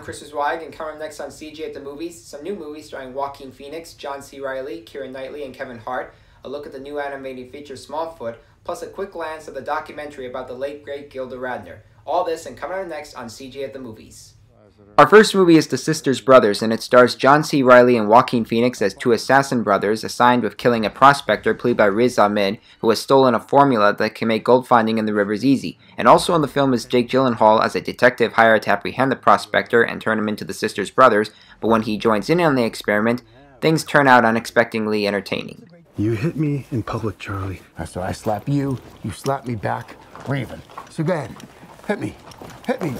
Chris Zweig, and coming next on CJ at the Movies, some new movies starring Joaquin Phoenix, John C. Reilly, Keira Knightley, and Kevin Hart, a look at the new animated feature Smallfoot, plus a quick glance at the documentary about the late great Gilda Radner. All this and coming on next on CJ at the Movies. Our first movie is The Sisters Brothers, and it stars John C. Reilly and Joaquin Phoenix as two assassin brothers assigned with killing a prospector played by Riz Ahmed, who has stolen a formula that can make gold finding in the rivers easy. And also in the film is Jake Gyllenhaal as a detective hired to apprehend the prospector and turn him into the Sisters Brothers, but when he joins in on the experiment, things turn out unexpectedly entertaining. You hit me in public, Charlie. So I slap you, you slap me back. We're even. So go ahead. Hit me. Hit me.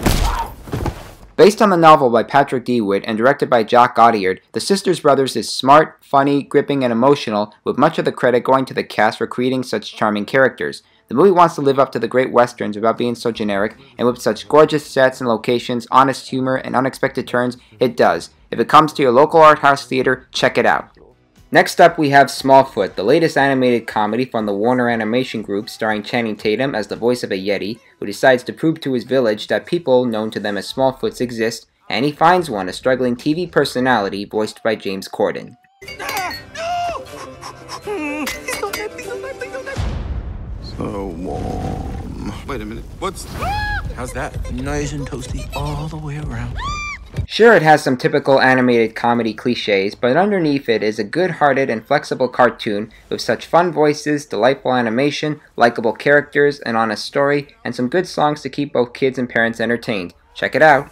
Based on the novel by Patrick DeWitt and directed by Jock Gaudiard, The Sisters Brothers is smart, funny, gripping, and emotional, with much of the credit going to the cast for creating such charming characters. The movie wants to live up to the great westerns without being so generic, and with such gorgeous sets and locations, honest humor, and unexpected turns, it does. If it comes to your local art house theater, check it out. Next up we have Smallfoot, the latest animated comedy from the Warner Animation Group starring Channing Tatum as the voice of a Yeti, who decides to prove to his village that people known to them as Smallfoots exist, and he finds one, a struggling TV personality voiced by James Corden. So warm. Wait a minute, how's that? Nice and toasty all the way around. Sure, it has some typical animated comedy cliches, but underneath it is a good-hearted and flexible cartoon with such fun voices, delightful animation, likable characters, an honest story, and some good songs to keep both kids and parents entertained. Check it out!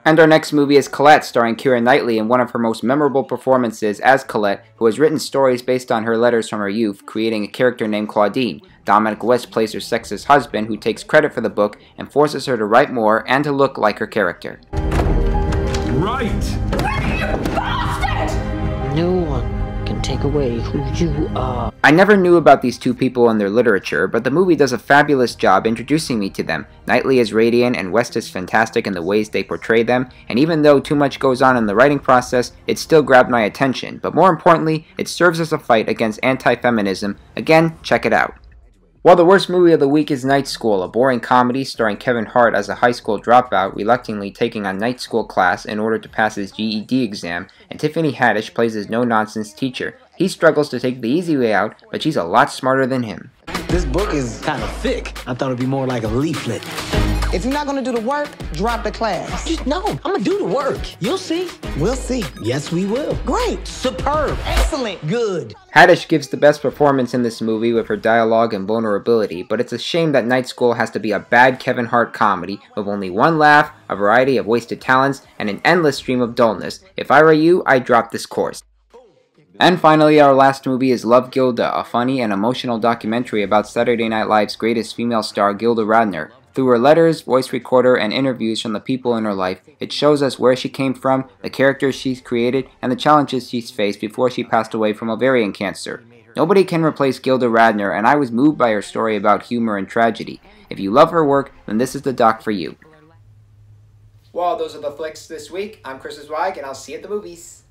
And our next movie is Colette, starring Keira Knightley in one of her most memorable performances as Colette, who has written stories based on her letters from her youth, creating a character named Claudine. Dominic West plays her sexist husband, who takes credit for the book and forces her to write more and to look like her character. Right! You bastard! No one can take away who you are. I never knew about these two people and their literature, but the movie does a fabulous job introducing me to them. Knightley is radiant and West is fantastic in the ways they portray them, and even though too much goes on in the writing process, it still grabbed my attention. But more importantly, it serves as a fight against anti-feminism. Again, check it out. While the worst movie of the week is Night School, a boring comedy starring Kevin Hart as a high school dropout reluctantly taking a night school class in order to pass his GED exam, and Tiffany Haddish plays his no-nonsense teacher. He struggles to take the easy way out, but she's a lot smarter than him. This book is kind of thick. I thought it'd be more like a leaflet. If you're not gonna do the work, drop the class. Just no, I'm gonna do the work. You'll see. We'll see. Yes, we will. Great. Superb. Excellent. Good. Haddish gives the best performance in this movie with her dialogue and vulnerability, but it's a shame that Night School has to be a bad Kevin Hart comedy with only one laugh, a variety of wasted talents, and an endless stream of dullness. If I were you, I'd drop this course. And finally, our last movie is Love, Gilda, a funny and emotional documentary about Saturday Night Live's greatest female star, Gilda Radner. Through her letters, voice recorder, and interviews from the people in her life, it shows us where she came from, the characters she's created, and the challenges she's faced before she passed away from ovarian cancer. Nobody can replace Gilda Radner, and I was moved by her story about humor and tragedy. If you love her work, then this is the doc for you. Well, those are the flicks this week. I'm Chris Zweig, and I'll see you at the movies.